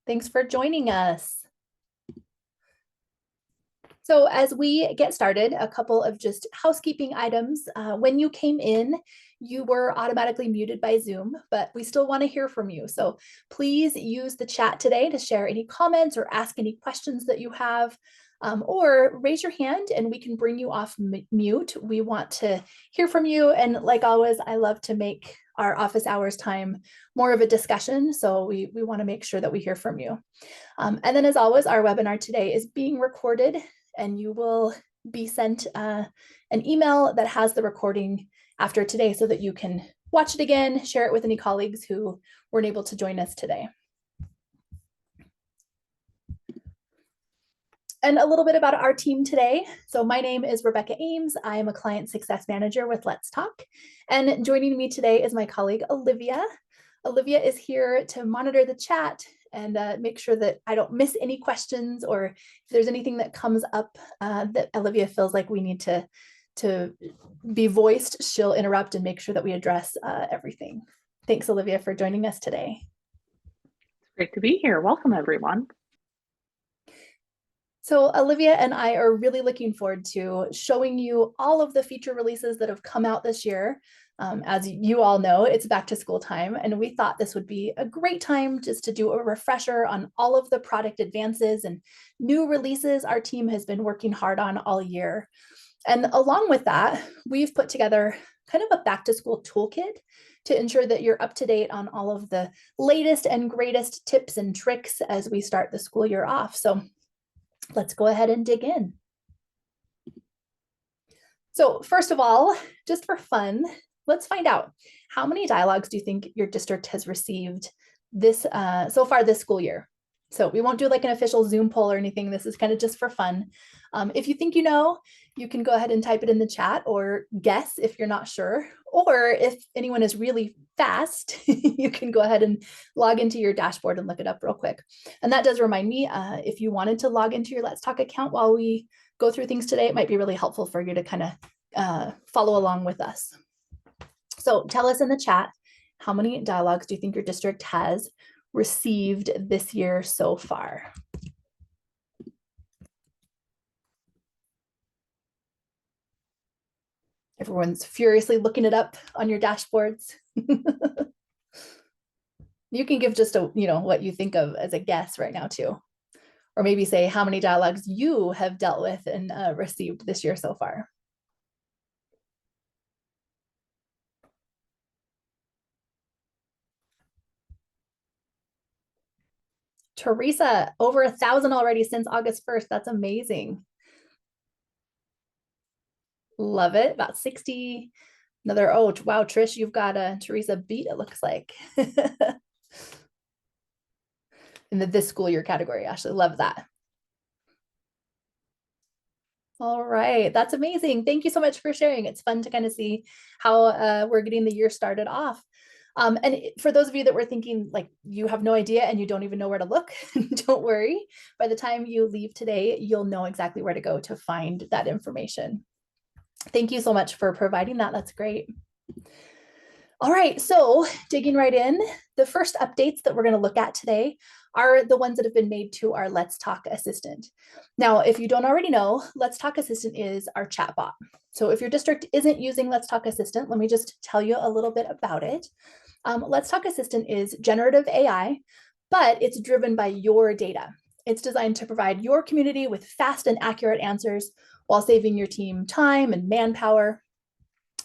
Thanks for joining us. So as we get started, a couple of just housekeeping items. When you came in, you were automatically muted by Zoom, but we still want to hear from you. So please use the chat today to share any comments or ask any questions that you have, or raise your hand and we can bring you off mute. We want to hear from you. And like always, I love to make our office hours time more of a discussion. So we want to make sure that we hear from you. And then as always, our webinar today is being recorded and you will be sent an email that has the recording after today so that you can watch it again, share it with any colleagues who weren't able to join us today. And a little bit about our team today. So my name is Rebecca Ames. I am a client success manager with Let's Talk. And joining me today is my colleague, Olivia. Olivia is here to monitor the chat and make sure that I don't miss any questions, or if there's anything that comes up that Olivia feels like we need to be voiced, she'll interrupt and make sure that we address everything. Thanks, Olivia, for joining us today. Great to be here. Welcome, everyone. So Olivia and I are really looking forward to showing you all of the feature releases that have come out this year. As you all know, it's back to school time, and we thought this would be a great time just to do a refresher on all of the product advances and new releases our team has been working hard on all year. And along with that, we've put together kind of a back to school toolkit to ensure that you're up to date on all of the latest and greatest tips and tricks as we start the school year off. So let's go ahead and dig in. So first of all, just for fun, let's find out, how many dialogues do you think your district has received this so far this school year? So we won't do like an official Zoom poll or anything. This is kind of just for fun. If you think you know, you can go ahead and type it in the chat or guess if you're not sure. Or if anyone is really fast, you can go ahead and log into your dashboard and look it up real quick. And that does remind me, if you wanted to log into your Let's Talk account while we go through things today, it might be really helpful for you to kind of follow along with us. So tell us in the chat, how many dialogues do you think your district has received this year so far? Everyone's furiously looking it up on your dashboards. You can give just a, what you think of as a guess right now too. Or maybe say how many dialogues you have dealt with and received this year so far. Teresa, over 1,000 already since August 1st. That's amazing. Love it. About 60. Another, oh, wow, Trish, you've got a Teresa beat, it looks like. In the this school year category. Ashley, love that. All right, that's amazing. Thank you so much for sharing. It's fun to kind of see how we're getting the year started off. And for those of you that were thinking like you have no idea and you don't even know where to look, don't worry. By the time you leave today, you'll know exactly where to go to find that information. Thank you so much for providing that. That's great. All right, so digging right in, the first updates that we're going to look at today are the ones that have been made to our Let's Talk Assistant. Now, if you don't already know, Let's Talk Assistant is our chatbot. So if your district isn't using Let's Talk Assistant, let me just tell you a little bit about it. Let's Talk Assistant is generative AI, but it's driven by your data. It's designed to provide your community with fast and accurate answers while saving your team time and manpower.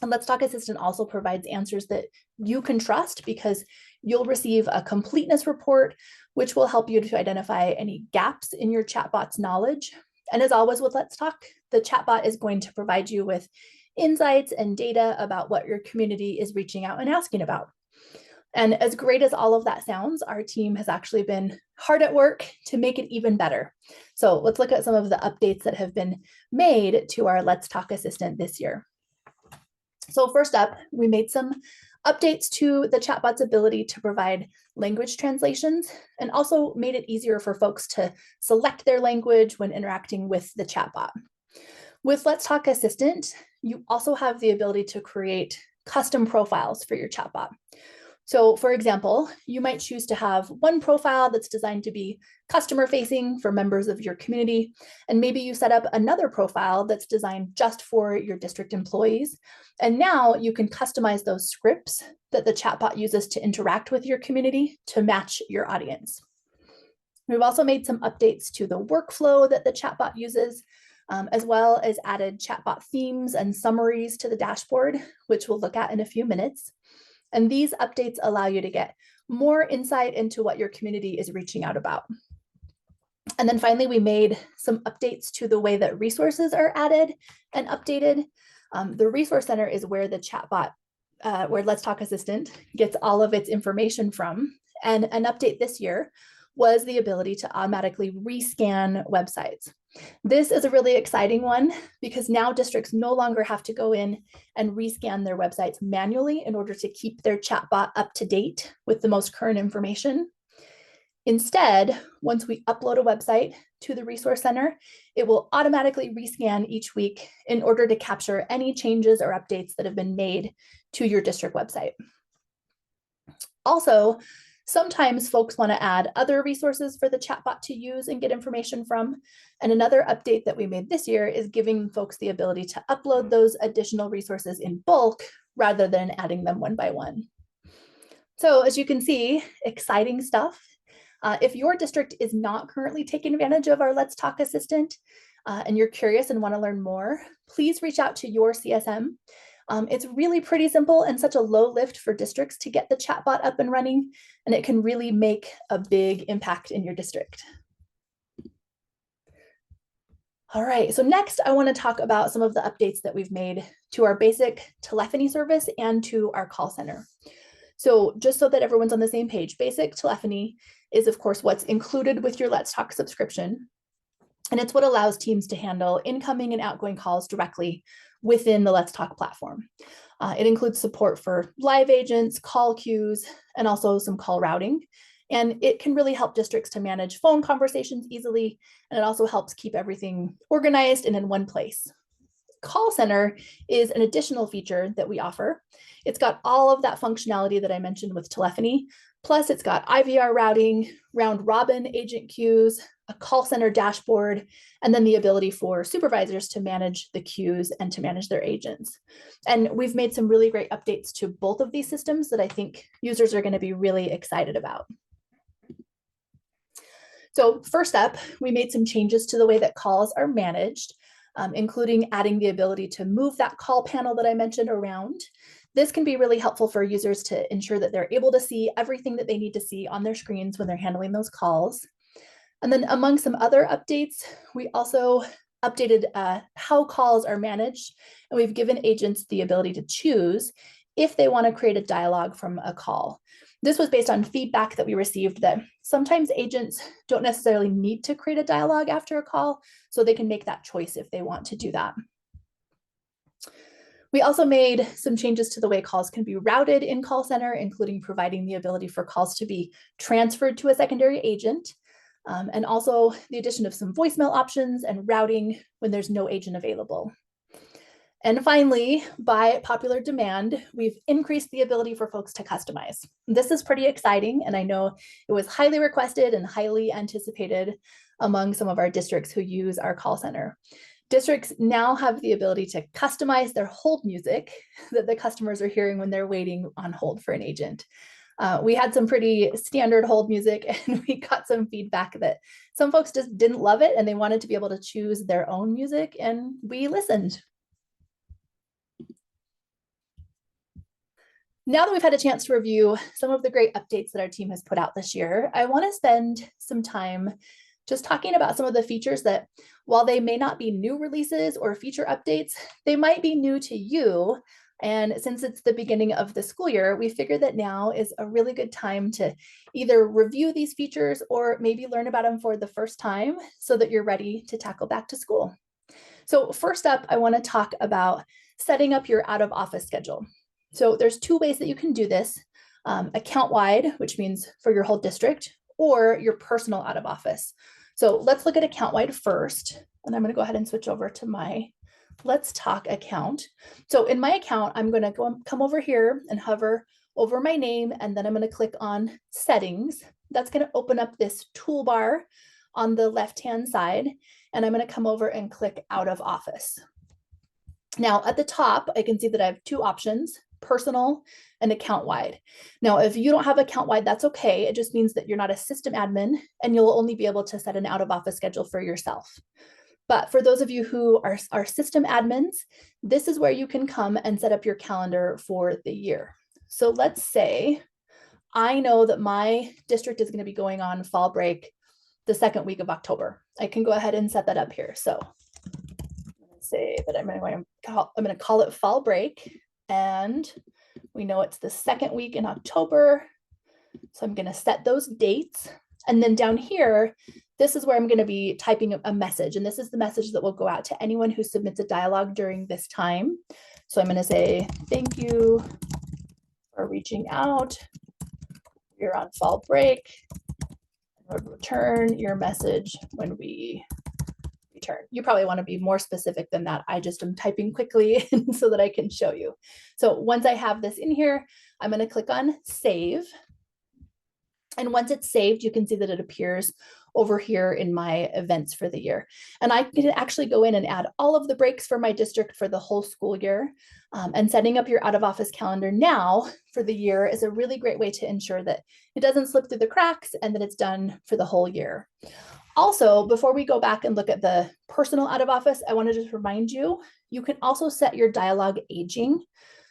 And Let's Talk Assistant also provides answers that you can trust because you'll receive a completeness report, which will help you to identify any gaps in your chatbot's knowledge. And as always with Let's Talk, the chatbot is going to provide you with insights and data about what your community is reaching out and asking about. And as great as all of that sounds, our team has actually been hard at work to make it even better. So let's look at some of the updates that have been made to our Let's Talk Assistant this year. So first up, we made some updates to the chatbot's ability to provide language translations and also made it easier for folks to select their language when interacting with the chatbot. With Let's Talk Assistant, you also have the ability to create custom profiles for your chatbot. So for example, you might choose to have one profile that's designed to be customer facing for members of your community. And maybe you set up another profile that's designed just for your district employees. And now you can customize those scripts that the chatbot uses to interact with your community to match your audience. We've also made some updates to the workflow that the chatbot uses, as well as added chatbot themes and summaries to the dashboard, which we'll look at in a few minutes. And these updates allow you to get more insight into what your community is reaching out about. And then finally, we made some updates to the way that resources are added and updated. The Resource Center is where the chatbot, where Let's Talk Assistant gets all of its information from. And an update this year was the ability to automatically rescan websites. This is a really exciting one because now districts no longer have to go in and rescan their websites manually in order to keep their chatbot up to date with the most current information. Instead, once we upload a website to the Resource Center, it will automatically rescan each week in order to capture any changes or updates that have been made to your district website. Also, sometimes folks want to add other resources for the chatbot to use and get information from. And another update that we made this year is giving folks the ability to upload those additional resources in bulk rather than adding them one by one. So as you can see, exciting stuff. If your district is not currently taking advantage of our Let's Talk Assistant and you're curious and want to learn more, please reach out to your CSM. It's really pretty simple and such a low lift for districts to get the chatbot up and running, and it can really make a big impact in your district. All right, so next I want to talk about some of the updates that we've made to our basic telephony service and to our call center. So just so that everyone's on the same page, basic telephony is of course what's included with your Let's Talk subscription. And it's what allows teams to handle incoming and outgoing calls directly within the Let's Talk platform. It includes support for live agents, call queues, and also some call routing. And it can really help districts to manage phone conversations easily. And it also helps keep everything organized and in one place. Call Center is an additional feature that we offer. It's got all of that functionality that I mentioned with telephony, plus it's got IVR routing, round robin agent queues, a call center dashboard, and then the ability for supervisors to manage the queues and to manage their agents. And we've made some really great updates to both of these systems that I think users are going to be really excited about. So first up, we made some changes to the way that calls are managed, including adding the ability to move that call panel that I mentioned around. This can be really helpful for users to ensure that they're able to see everything that they need to see on their screens when they're handling those calls. And then among some other updates, we also updated how calls are managed, and we've given agents the ability to choose if they want to create a dialogue from a call. This was based on feedback that we received that sometimes agents don't necessarily need to create a dialogue after a call, so they can make that choice if they want to do that. We also made some changes to the way calls can be routed in Call Center, including providing the ability for calls to be transferred to a secondary agent, and also the addition of some voicemail options and routing when there's no agent available. And finally, by popular demand, we've increased the ability for folks to customize. This is pretty exciting, and I know it was highly requested and highly anticipated among some of our districts who use our call center. Districts now have the ability to customize their hold music that the customers are hearing when they're waiting on hold for an agent. We had some pretty standard hold music, and we got some feedback that some folks just didn't love it and they wanted to be able to choose their own music, and we listened. Now that we've had a chance to review some of the great updates that our team has put out this year, I want to spend some time just talking about some of the features that, while they may not be new releases or feature updates, they might be new to you. And since it's the beginning of the school year, we figured that now is a really good time to either review these features or maybe learn about them for the first time so that you're ready to tackle back to school. So first up, I want to talk about setting up your out of office schedule. So there's two ways that you can do this, account-wide, which means for your whole district, or your personal out of office. So let's look at account-wide first, and I'm going to go ahead and switch over to my Let's Talk account. So in my account, I'm going to come over here and hover over my name, and then I'm going to click on settings. That's going to open up this toolbar on the left-hand side, and I'm going to come over and click out of office. Now at the top, I can see that I have two options, personal and account wide. Now, if you don't have account wide, that's okay. It just means that you're not a system admin and you'll only be able to set an out of office schedule for yourself. But for those of you who are system admins, this is where you can come and set up your calendar for the year. So let's say I know that my district is going to be going on fall break the second week of October. I can go ahead and set that up here. So say that I'm going to call it fall break, and we know it's the second week in October. So I'm going to set those dates. And then down here, this is where I'm going to be typing a message. And this is the message that will go out to anyone who submits a dialogue during this time. So I'm going to say, thank you for reaching out. You're on fall break. Return your message when we return. You probably want to be more specific than that. I just am typing quickly so that I can show you. So once I have this in here, I'm going to click on save. And once it's saved, you can see that it appears over here in my events for the year. And I can actually go in and add all of the breaks for my district for the whole school year. And setting up your out of office calendar now for the year is a really great way to ensure that it doesn't slip through the cracks and that it's done for the whole year. Also, before we go back and look at the personal out of office, I want to just remind you, you can also set your dialogue aging.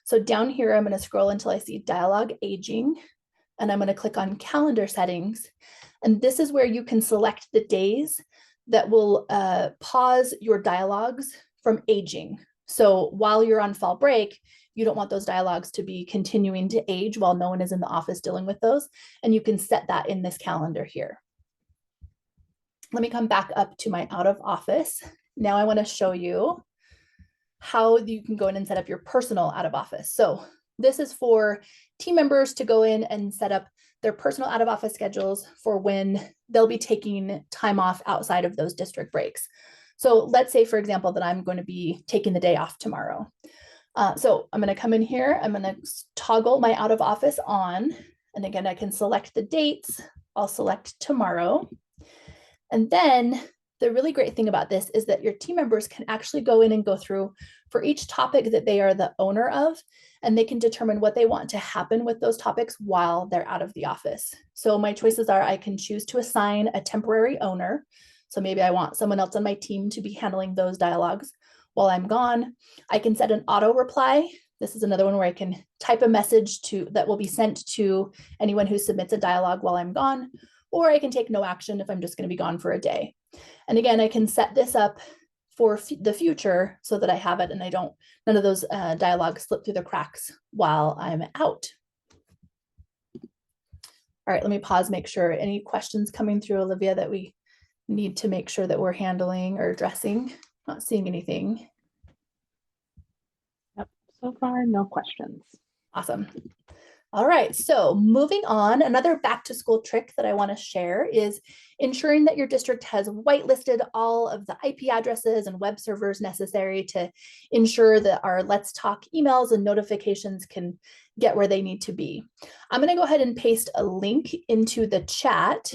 So down here, I'm going to scroll until I see dialogue aging, and I'm going to click on calendar settings. And this is where you can select the days that will pause your dialogues from aging. So while you're on fall break, you don't want those dialogues to be continuing to age while no one is in the office dealing with those. And you can set that in this calendar here. Let me come back up to my out of office. Now I want to show you how you can go in and set up your personal out of office. So this is for team members to go in and set up their personal out of office schedules for when they'll be taking time off outside of those district breaks. So let's say, for example, that I'm going to be taking the day off tomorrow. So I'm going to come in here, I'm going to toggle my out of office on, and again, I can select the dates. I'll select tomorrow. And then the really great thing about this is that your team members can actually go in and go through for each topic that they are the owner of, and they can determine what they want to happen with those topics while they're out of the office. So my choices are, I can choose to assign a temporary owner. So maybe I want someone else on my team to be handling those dialogues while I'm gone. I can set an auto reply. This is another one where I can type a message that will be sent to anyone who submits a dialogue while I'm gone, or I can take no action if I'm just going to be gone for a day. And again, I can set this up for the future so that I have it and none of those dialogues slip through the cracks while I'm out. All right, let me pause, make sure any questions coming through, Olivia, that we need to make sure that we're handling or addressing. Not seeing anything. Yep, so far, no questions. Awesome. All right, so moving on, another back to school trick that I want to share is ensuring that your district has whitelisted all of the IP addresses and web servers necessary to ensure that our Let's Talk emails and notifications can get where they need to be. I'm going to go ahead and paste a link into the chat,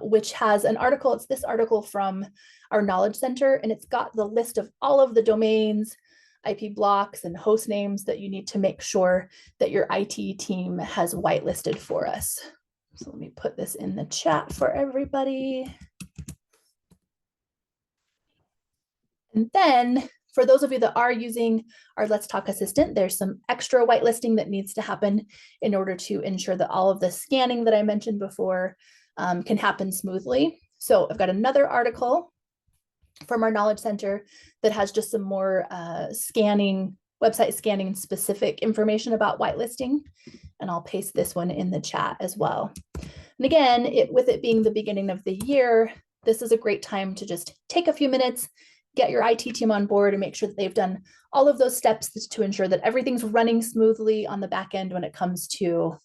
which has an article. It's this article from our Knowledge Center, and it's got the list of all of the domains, IP blocks, and host names that you need to make sure that your IT team has whitelisted for us. So let me put this in the chat for everybody. And then for those of you that are using our Let's Talk Assistant, there's some extra whitelisting that needs to happen in order to ensure that all of the scanning that I mentioned before can happen smoothly. So I've got another article from our Knowledge Center that has just some more website scanning specific information about whitelisting. And I'll paste this one in the chat as well. And again, with it being the beginning of the year, this is a great time to just take a few minutes, get your IT team on board and make sure that they've done all of those steps to ensure that everything's running smoothly on the back end when it comes to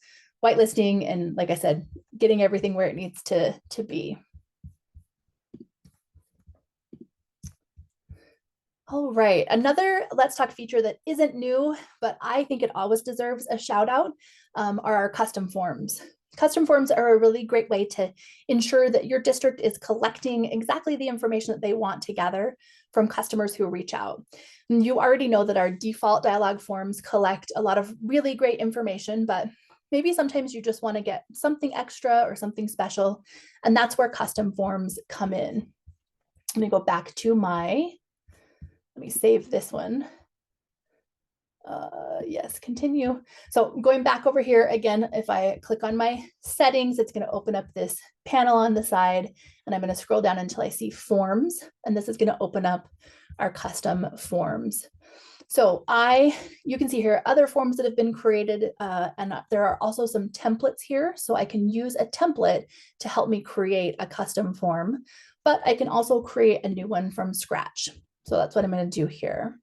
whitelisting and, like I said, getting everything where it needs to be. All right, another Let's Talk feature that isn't new, but I think it always deserves a shout out, are our custom forms. Custom forms are a really great way to ensure that your district is collecting exactly the information that they want to gather from customers who reach out. And you already know that our default dialogue forms collect a lot of really great information, but maybe sometimes you just want to get something extra or something special, and that's where custom forms come in. Let me go back to let me save this one. Yes, continue. So going back over here again, if I click on my settings, it's going to open up this panel on the side, and I'm going to scroll down until I see forms, and this is going to open up our custom forms. So you can see here other forms that have been created, and there are also some templates here. So I can use a template to help me create a custom form, but I can also create a new one from scratch. So that's what I'm going to do here.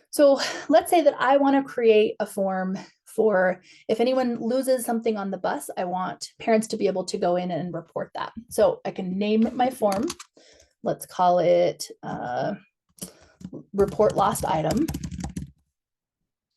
So let's say that I want to create a form for if anyone loses something on the bus, I want parents to be able to go in and report that. So I can name my form. Let's call it report lost item.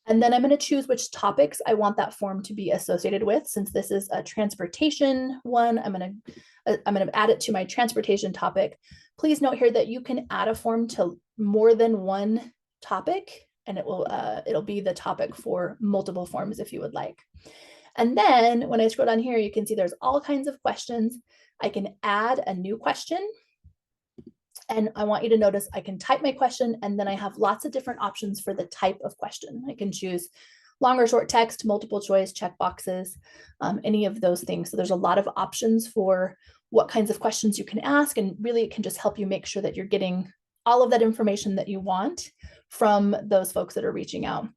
And then I'm going to choose which topics I want that form to be associated with. Since this is a transportation one, I'm going to add it to my transportation topic. Please note here that you can add a form to more than one topic, and it'll be the topic for multiple forms if you would like. And then when I scroll down here, you can see there's all kinds of questions. I can add a new question. And I want you to notice I can type my question, and then I have lots of different options for the type of question. I can choose long or short text, multiple choice, check boxes, any of those things. So there's a lot of options for what kinds of questions you can ask, and really it can just help you make sure that you're getting all of that information that you want from those folks that are reaching out.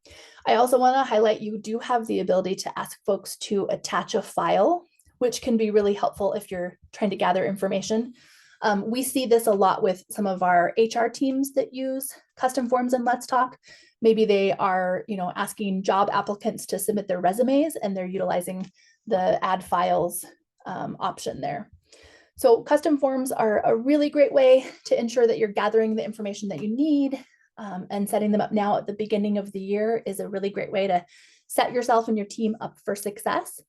I also want to highlight you do have the ability to ask folks to attach a file, which can be really helpful if you're trying to gather information. We see this a lot with some of our HR teams that use custom forms in Let's Talk. Maybe they are, asking job applicants to submit their resumes, and they're utilizing the add files option there. So custom forms are a really great way to ensure that you're gathering the information that you need, and setting them up now at the beginning of the year is a really great way to set yourself and your team up for success.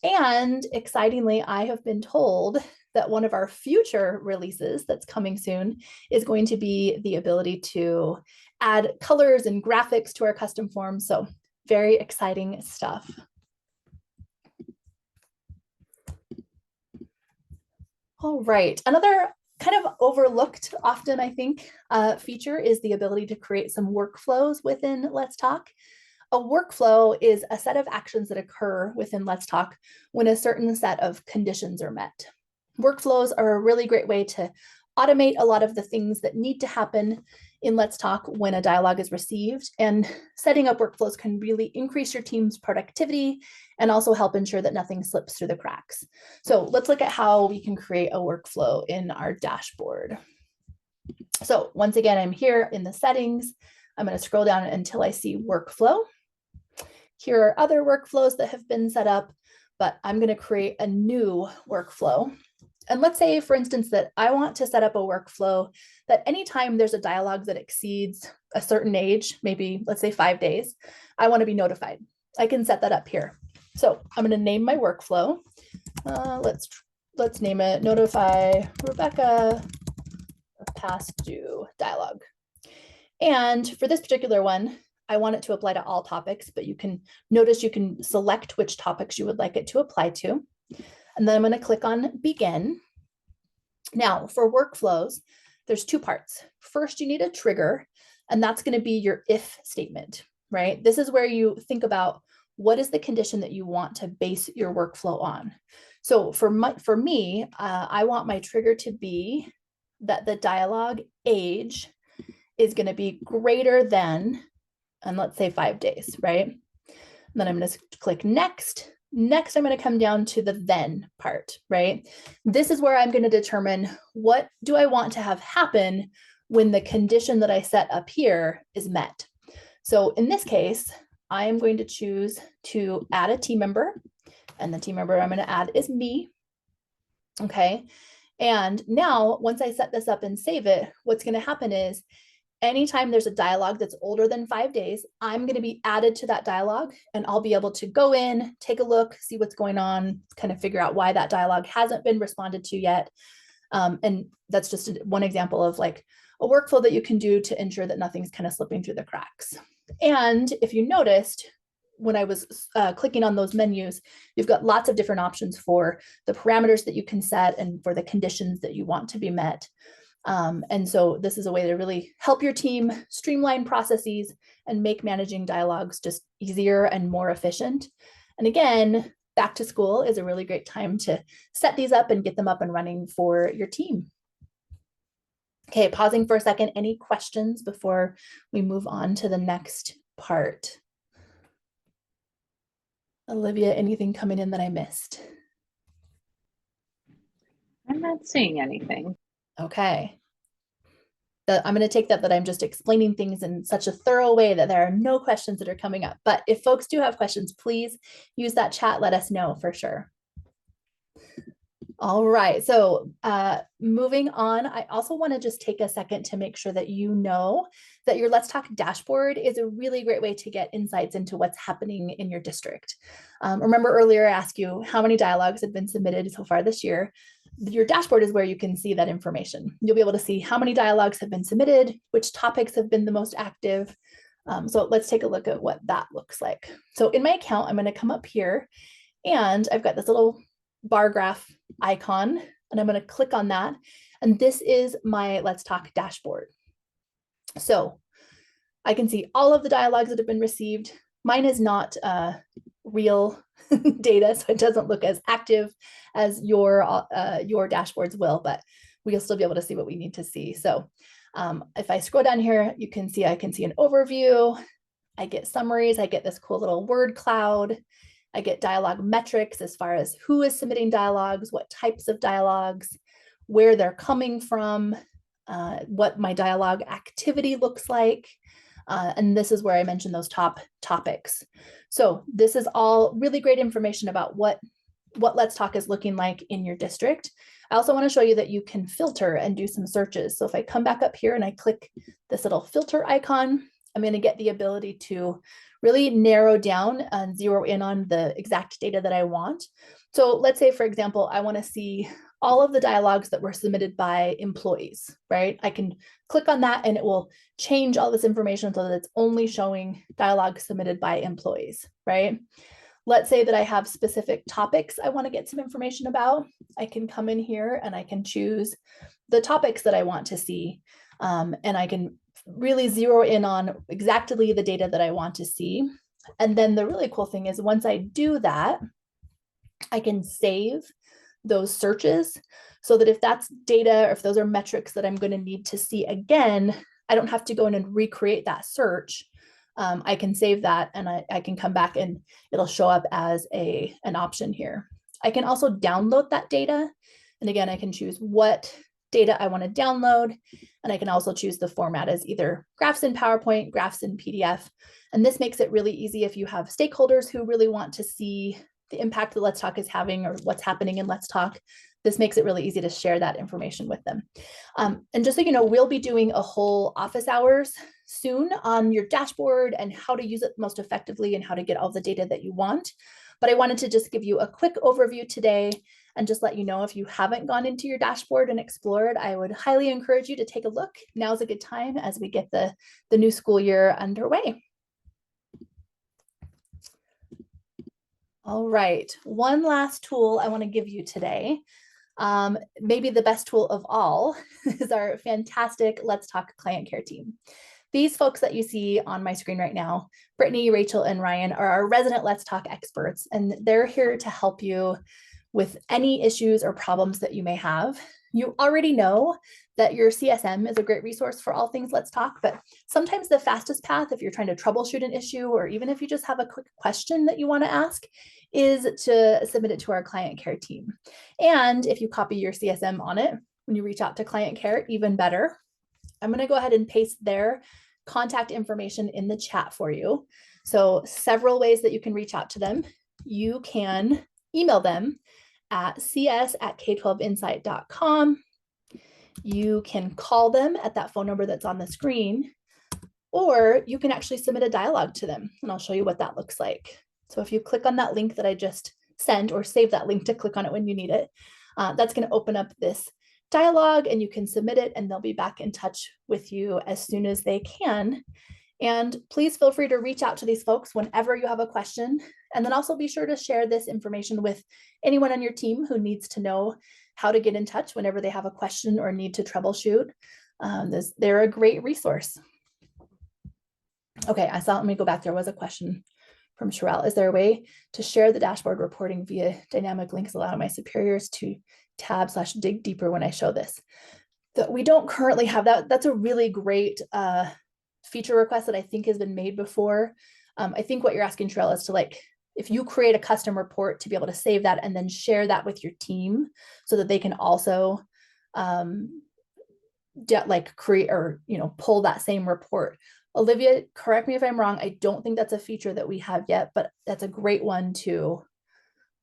And excitingly, I have been told that one of our future releases that's coming soon is going to be the ability to add colors and graphics to our custom forms. So very exciting stuff. All right, another kind of overlooked often, I think, feature is the ability to create some workflows within Let's Talk. A workflow is a set of actions that occur within Let's Talk when a certain set of conditions are met. Workflows are a really great way to automate a lot of the things that need to happen in Let's Talk when a dialogue is received, and setting up workflows can really increase your team's productivity and also help ensure that nothing slips through the cracks. So let's look at how we can create a workflow in our dashboard. So once again, I'm here in the settings. I'm going to scroll down until I see workflow. Here are other workflows that have been set up, but I'm going to create a new workflow. And let's say, for instance, that I want to set up a workflow that anytime there's a dialogue that exceeds a certain age, maybe let's say 5 days, I want to be notified. I can set that up here. So I'm going to name my workflow. Let's name it Notify Rebecca of Past Due Dialogue. And for this particular one, I want it to apply to all topics, but you can notice you can select which topics you would like it to apply to. And then I'm going to click on Begin. Now, for workflows, there's two parts. First, you need a trigger, and that's going to be your if statement, right? This is where you think about what is the condition that you want to base your workflow on. So for me, I want my trigger to be that the dialogue age is going to be greater than, and let's say 5 days, right? And then I'm going to click Next. Next, I'm going to come down to the then part, right? This is where I'm going to determine what do I want to have happen when the condition that I set up here is met. So in this case, I am going to choose to add a team member, and the team member I'm going to add is me. Okay. And now once I set this up and save it, what's going to happen is anytime there's a dialogue that's older than 5 days, I'm going to be added to that dialogue, and I'll be able to go in, take a look, see what's going on, kind of figure out why that dialogue hasn't been responded to yet. And that's just one example of like a workflow that you can do to ensure that nothing's kind of slipping through the cracks. And if you noticed, when I was clicking on those menus, you've got lots of different options for the parameters that you can set and for the conditions that you want to be met. And so this is a way to really help your team streamline processes and make managing dialogues just easier and more efficient. And again, back to school is a really great time to set these up and get them up and running for your team. Okay, pausing for a second. Any questions before we move on to the next part? Olivia, anything coming in that I missed? I'm not seeing anything. Okay. I'm going to take that I'm just explaining things in such a thorough way that there are no questions that are coming up. But if folks do have questions, please use that chat. Let us know for sure. All right, so moving on, I also want to just take a second to make sure that you know that your Let's Talk dashboard is a really great way to get insights into what's happening in your district. Remember earlier I asked you how many dialogues have been submitted so far this year. Your dashboard is where you can see that information. You'll be able to see how many dialogues have been submitted, which topics have been the most active. So let's take a look at what that looks like. So in my account, I'm going to come up here and I've got this little bar graph icon, and I'm going to click on that. And this is my Let's Talk dashboard. So I can see all of the dialogues that have been received. Mine is not real data, so it doesn't look as active as your dashboards will, but we'll still be able to see what we need to see. So if I scroll down here, you can see, I can see an overview. I get summaries. I get this cool little word cloud. I get dialogue metrics as far as who is submitting dialogues, what types of dialogues, where they're coming from, what my dialogue activity looks like. And this is where I mentioned those top topics. So this is all really great information about what Let's Talk is looking like in your district. I also want to show you that you can filter and do some searches. So if I come back up here and I click this little filter icon, I'm going to get the ability to really narrow down and zero in on the exact data that I want. So let's say, for example, I want to see all of the dialogues that were submitted by employees, right? I can click on that and it will change all this information so that it's only showing dialogues submitted by employees, right? Let's say that I have specific topics I want to get some information about. I can come in here and I can choose the topics that I want to see. And I can really zero in on exactly the data that I want to see. And then the really cool thing is once I do that, I can save those searches so that if that's data or if those are metrics that I'm going to need to see again, I don't have to go in and recreate that search. I can save that and I can come back and it'll show up as an option here. I can also download that data. And again, I can choose what data I want to download. And I can also choose the format as either graphs in PowerPoint, graphs in PDF. And this makes it really easy if you have stakeholders who really want to see the impact that Let's Talk is having or what's happening in Let's Talk. This makes it really easy to share that information with them. And just so you know, we'll be doing a whole office hours soon on your dashboard and how to use it most effectively and how to get all the data that you want. But I wanted to just give you a quick overview today and just let you know if you haven't gone into your dashboard and explored, I would highly encourage you to take a look. Now's a good time as we get the new school year underway. All right, one last tool I want to give you today. Maybe the best tool of all is our fantastic Let's Talk client care team. These folks that you see on my screen right now, Brittany, Rachel, and Ryan, are our resident Let's Talk experts, and they're here to help you with any issues or problems that you may have. You already know that your CSM is a great resource for all things Let's Talk, but sometimes the fastest path, if you're trying to troubleshoot an issue, or even if you just have a quick question that you want to ask, is to submit it to our client care team. And if you copy your CSM on it, when you reach out to client care, even better. I'm going to go ahead and paste their contact information in the chat for you. So several ways that you can reach out to them. You can email them at cs@k12insight.com. You can call them at that phone number that's on the screen, or you can actually submit a dialogue to them, and I'll show you what that looks like. So if you click on that link that I just sent, or save that link to click on it when you need it, that's going to open up this dialogue, and you can submit it, and they'll be back in touch with you as soon as they can. And please feel free to reach out to these folks whenever you have a question. And then also be sure to share this information with anyone on your team who needs to know how to get in touch whenever they have a question or need to troubleshoot. They're a great resource. Okay, let me go back. There was a question from Sherelle. Is there a way to share the dashboard reporting via dynamic links, allowing my superiors to tab/dig deeper when I show this? We don't currently have that. That's a really great feature request that I think has been made before. I think what you're asking, Sherelle, is to, like, if you create a custom report, to be able to save that and then share that with your team so that they can also create or, pull that same report. Olivia, correct me if I'm wrong. I don't think that's a feature that we have yet, but that's a great one to,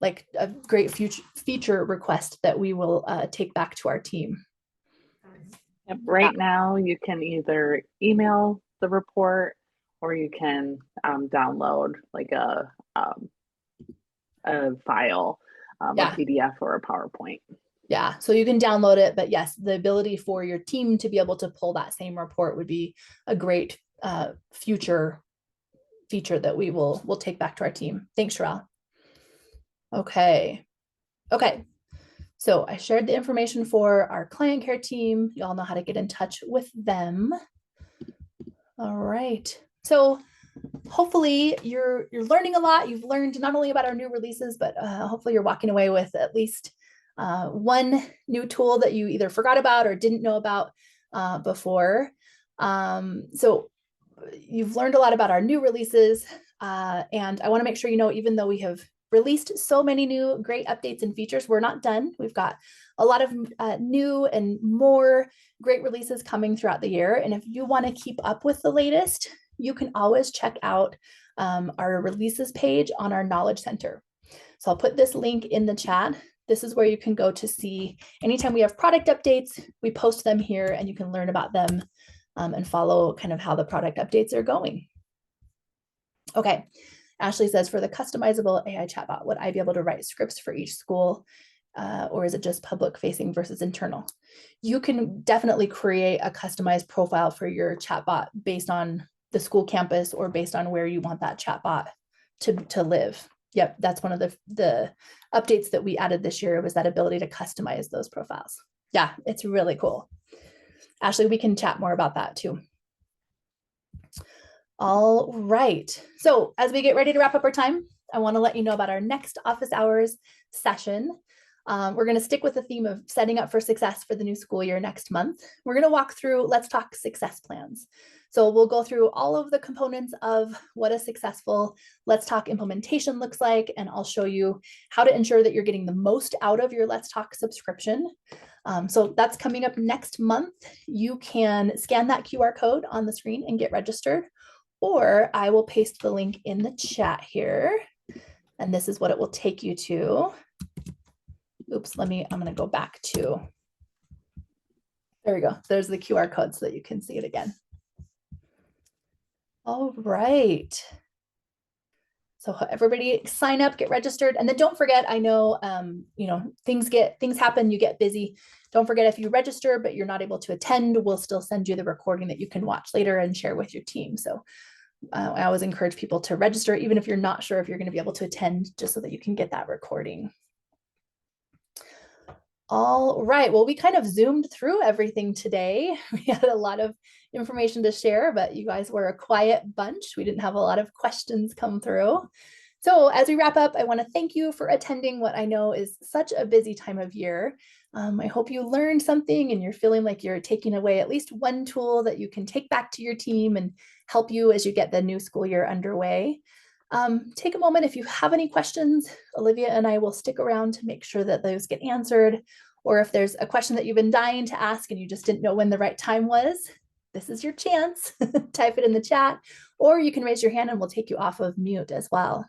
like, a great feature request that we will take back to our team. Yep. Right now, you can either email the report or you can download like a file, a PDF or a PowerPoint. Yeah, so you can download it, but yes, the ability for your team to be able to pull that same report would be a great future feature that we'll take back to our team. Thanks, Sherelle. Okay. So I shared the information for our client care team. You all know how to get in touch with them. All right. So hopefully you're learning a lot. You've learned not only about our new releases, but hopefully you're walking away with at least one new tool that you either forgot about or didn't know about before. So you've learned a lot about our new releases, and I want to make sure you know, even though we have released so many new great updates and features, we're not done. We've got a lot of new and more great releases coming throughout the year. And if you want to keep up with the latest, you can always check out our releases page on our Knowledge Center. So I'll put this link in the chat. This is where you can go to see anytime we have product updates, we post them here, and you can learn about them and follow kind of how the product updates are going. Okay. Ashley says, for the customizable AI chatbot, would I be able to write scripts for each school, or is it just public facing versus internal? You can definitely create a customized profile for your chatbot based on the school campus or based on where you want that chatbot to live. Yep, that's one of the updates that we added this year, was that ability to customize those profiles. Yeah, it's really cool. Ashley, we can chat more about that too. All right. So as we get ready to wrap up our time, I want to let you know about our next office hours session. We're going to stick with the theme of setting up for success for the new school year next month. We're going to walk through Let's Talk Success Plans. So we'll go through all of the components of what a successful Let's Talk implementation looks like, and I'll show you how to ensure that you're getting the most out of your Let's Talk subscription. So that's coming up next month. You can scan that QR code on the screen and get registered, or I will paste the link in the chat here, and this is what it will take you to. Oops, I'm going to go back to, there we go. There's the QR code so that you can see it again. All right. So everybody sign up, get registered, and then don't forget, I know, things happen, you get busy. Don't forget, if you register, but you're not able to attend, we'll still send you the recording that you can watch later and share with your team. So I always encourage people to register, even if you're not sure if you're going to be able to attend, just so that you can get that recording. All right, well, we kind of zoomed through everything today. We had a lot of information to share, but you guys were a quiet bunch. We didn't have a lot of questions come through. So as we wrap up, I want to thank you for attending what I know is such a busy time of year. I hope you learned something and you're feeling like you're taking away at least one tool that you can take back to your team and help you as you get the new school year underway. Take a moment if you have any questions. Olivia and I will stick around to make sure that those get answered. Or if there's a question that you've been dying to ask and you just didn't know when the right time was, this is your chance. Type it in the chat, or you can raise your hand and we'll take you off of mute as well.